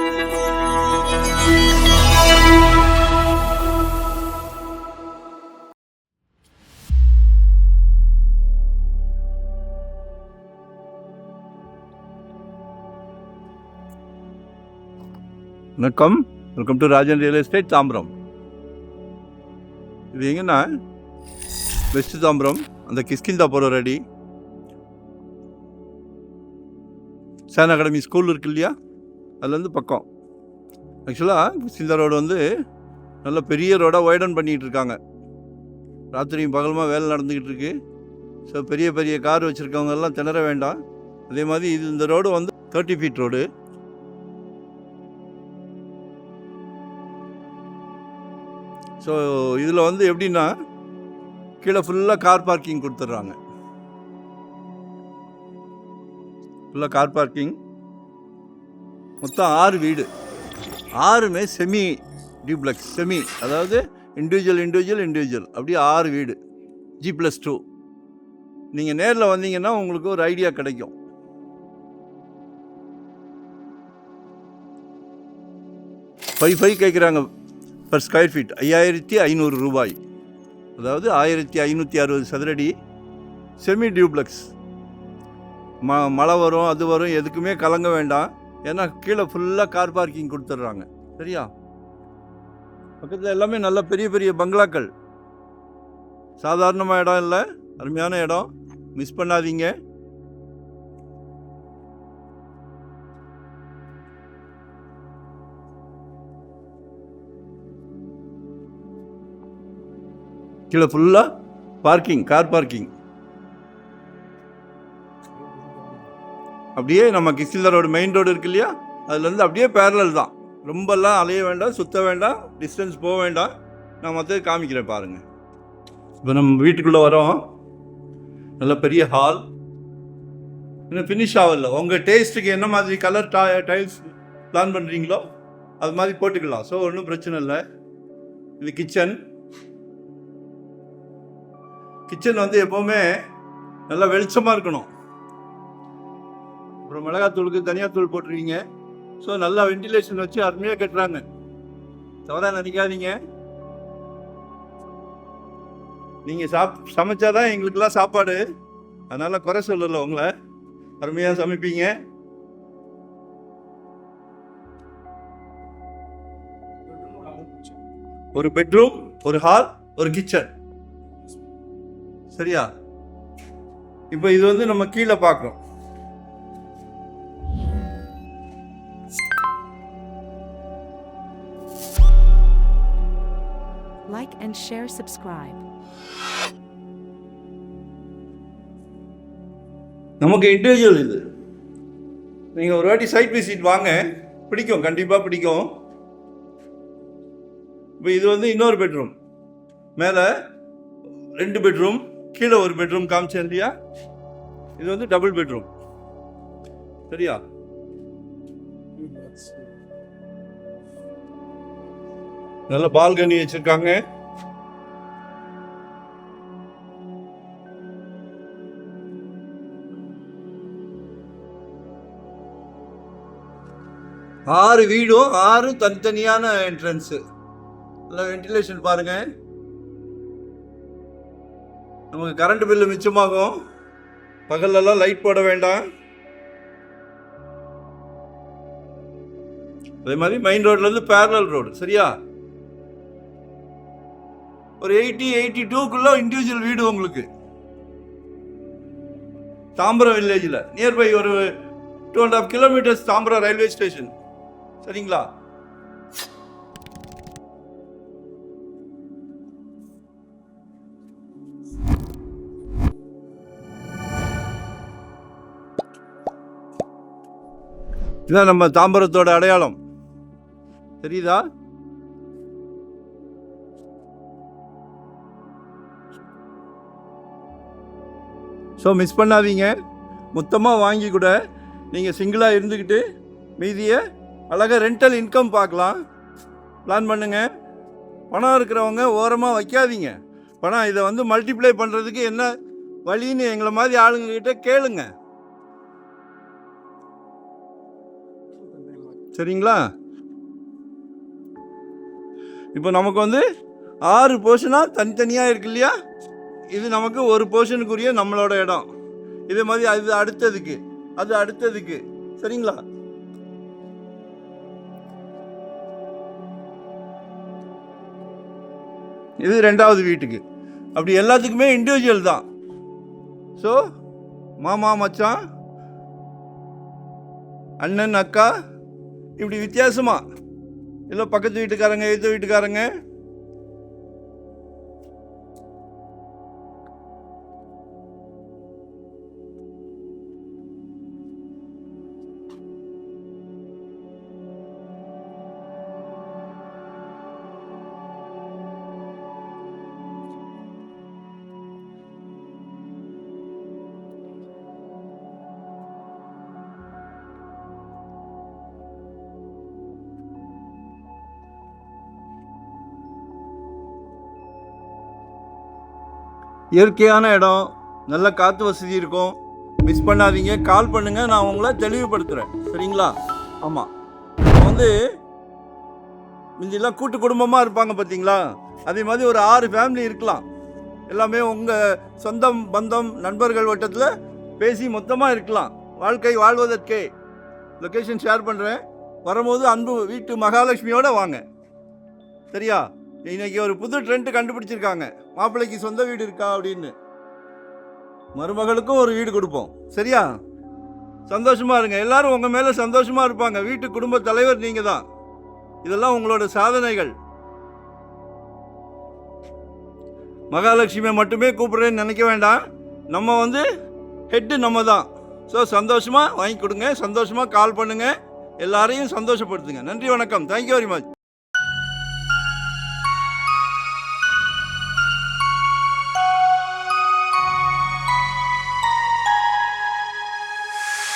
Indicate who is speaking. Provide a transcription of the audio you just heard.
Speaker 1: வணக்கம், welcome to Rajan real estate Tambaram. இது எங்கன்னா வெஸ்ட் தாம்பரம், அந்த கிஷ்கிந்தா போகிற ரெடி சான் அகாடமி ஸ்கூல் இருக்கு இல்லையா, அதுலேருந்து பக்கம். ஆக்சுவலாக கிஷ்கிந்தா ரோடு வந்து நல்ல பெரிய ரோடாக வைடன் பண்ணிகிட்டு இருக்காங்க. ராத்திரியும் பகலுமா வேலை நடந்துக்கிட்டு இருக்கு. ஸோ பெரிய பெரிய கார் வச்சுருக்கவங்க எல்லாம் திணற வேண்டாம். அதே மாதிரி இந்த ரோடு வந்து 30 ஃபீட் ரோடு. ஸோ இதில் வந்து எப்படின்னா கீழே ஃபுல்லாக கார் பார்க்கிங் கொடுத்துட்றாங்க. ஃபுல்லாக கார் பார்க்கிங். மொத்தம் 6 வீடு, 6மே செமி டியூப்ளெக்ஸ். செமி அதாவது இண்டிவிஜுவல் அப்படியே 6 வீடு G+2. நீங்கள் நேரில் வந்தீங்கன்னா உங்களுக்கு ஒரு ஐடியா கிடைக்கும். ஃபைவ் கேட்குறாங்க பர் ஸ்கொயர் ஃபீட், 5500 ரூபாய். அதாவது 1560 சதுரடி செமி டியூப்ளெக்ஸ். மழை வரும், அது வரும், எதுக்குமே கலங்க வேண்டாம். ஏன்னா கீழே ஃபுல்லாக கார் பார்க்கிங் கொடுத்துட்றாங்க. சரியா? பக்கத்தில் எல்லாமே நல்ல பெரிய பெரிய பங்களாக்கள். சாதாரணமாக இடம் இல்லை, அருமையான இடம். மிஸ் பண்ணாதீங்க. கீழே ஃபுல்லாக பார்க்கிங், கார் பார்க்கிங். அப்படியே நம்ம கிஷ்கிந்தா ரோடு மெயின் ரோடு இருக்கு இல்லையா, அதுலேருந்து அப்படியே பேரலல் தான். ரொம்பலாம் அலைய வேண்டாம், சுற்ற வேண்டாம், டிஸ்டன்ஸ் போக வேண்டாம். நான் மற்ற காமிக்கிறேன் பாருங்கள். இப்போ நம்ம வீட்டுக்குள்ளே வரோம். நல்ல பெரிய ஹால். இன்னும் ஃபினிஷ் ஆகல. உங்கள் டேஸ்ட்டுக்கு என்ன மாதிரி கலர் டைல்ஸ் பிளான் பண்ணுறீங்களோ அது மாதிரி போட்டுக்கலாம். ஸோ ஒன்றும் பிரச்சனை இல்லை. இது கிச்சன். கிச்சன் வந்து எப்போவுமே நல்லா வெளிச்சமாக இருக்கணும். அப்புறம் மிளகாத்தூளுக்கு தனியாத்தூள் போட்டுருவீங்க. ஸோ நல்லா வென்டிலேஷன் வச்சு அருமையாக கட்டுறாங்க. தவறாக நினைக்காதீங்க. நீங்கள் சமைச்சாதான் எங்களுக்கெல்லாம் சாப்பாடு. அதனால் குறை சொல்லலை உங்களை. அருமையாக சமைப்பீங்க. ஒரு பெட்ரூம், ஒரு ஹால், ஒரு கிச்சன். சரியா? இப்போ இது வந்து நம்ம கீழே பார்க்குறோம்.
Speaker 2: Like and share, subscribe.
Speaker 1: நமக்கு இண்டிவிஜுவல் இது. நீங்கள் ஒரு வாட்டி சைட் விசிட் வாங்க, பிடிக்கும், கண்டிப்பாக பிடிக்கும். இப்போ இது வந்து இன்னொரு பெட்ரூம். மேலே 2 பெட்ரூம், கீழே ஒரு பெட்ரூம் காமிச்சேன் இல்லையா, இது வந்து டபுள் பெட்ரூம். சரியா? நல்ல பால்கனி வச்சிருக்காங்க. ஆறு வீடும் 6 தனித்தனியான என்ட்ரன்ஸு. நல்லா வென்டிலேஷன் பாருங்க. நமக்கு கரண்ட் பில்லு மிச்சமாகும். பகல்லெல்லாம் லைட் போட வேண்டாம். அதே மாதிரி மெயின் ரோட்லேருந்து பேரலல் ரோடு. சரியா? ஒரு 80-82க்குள்ள இண்டிவிஜுவல் வீடு உங்களுக்கு தாம்பரம் வில்லேஜில். நியர்பை ஒரு 2.5 கிலோமீட்டர்ஸ் தாம்பரம் ரயில்வே ஸ்டேஷன். சரிங்களா? இதுதான் நம்ம தாம்பரத்தோட அடையாளம். தெரியுதா? ஸோ மிஸ் பண்ணாதீங்க. மொத்தமாக வாங்கி கூட நீங்கள் சிங்கிளாக இருந்துக்கிட்டு மீதியை அழகாக ரெண்டல் இன்கம் பார்க்கலாம். பிளான் பண்ணுங்க. பணம் இருக்கிறவங்க ஓரமாக வைக்காதீங்க. பணம் இதை வந்து மல்டிப்ளை பண்ணுறதுக்கு என்ன வழின்னு எங்களை மாதிரி ஆளுங்கக்கிட்ட கேளுங்க. சரிங்களா? இப்போ நமக்கு வந்து 6 போர்ஷனாக தனித்தனியாக இருக்கு இல்லையா? இது நமக்கு ஒரு போர்ஷனுக்குரிய நம்மளோட இடம். இதே மாதிரி அது அடுத்ததுக்கு, அது அடுத்ததுக்கு. சரிங்களா? இது 2வது வீட்டுக்கு. அப்படி எல்லாத்துக்குமே இண்டிவிஜுவல் தான். ஸோ மாமா மச்சான், அண்ணன் அக்கா, இப்படி வித்தியாசமா இல்லை பக்கத்து வீட்டுக்காரங்க எதிர்த்த வீட்டுக்காரங்க, இயற்கையான இடம், நல்ல காற்று வசதி இருக்கும். மிஸ் பண்ணாதீங்க, கால் பண்ணுங்கள், நான் உங்களை தெளிவுபடுத்துகிறேன். சரிங்களா? ஆமாம், வந்து முந்தியெல்லாம் கூட்டு குடும்பமாக இருப்பாங்க பார்த்தீங்களா? அதே மாதிரி ஒரு 6 ஃபேமிலி இருக்கலாம். எல்லாமே உங்கள் சொந்தம் பந்தம் நண்பர்கள் வட்டத்தில் பேசி மொத்தமாக இருக்கலாம். வாழ்க்கை வாழ்வதற்கே. லொக்கேஷன் ஷேர் பண்ணுறேன். வரும்போது அன்பு வீட்டு மகாலட்சுமியோடு வாங்க. சரியா? இன்னைக்கு ஒரு புது ட்ரெண்ட் கண்டுபிடிச்சிருக்காங்க. மாப்பிள்ளைக்கு சொந்த வீடு இருக்கா அப்படின்னு. மருமகளுக்கும் ஒரு வீடு கொடுப்போம். சரியா? சந்தோஷமா இருங்க. எல்லாரும் உங்க மேல சந்தோஷமா இருப்பாங்க. வீட்டு குடும்ப தலைவர் நீங்க தான். இதெல்லாம் உங்களோட சாதனைகள். மகாலட்சுமியை மட்டுமே கூப்பிடுறேன்னு நினைக்க வேண்டாம். நம்ம வந்து ஹெட்டு நம்ம தான். ஸோ சந்தோஷமா வாங்கி கொடுங்க, சந்தோஷமா கால் பண்ணுங்க, எல்லாரையும் சந்தோஷப்படுத்துங்க. நன்றி, வணக்கம். Thank you very much.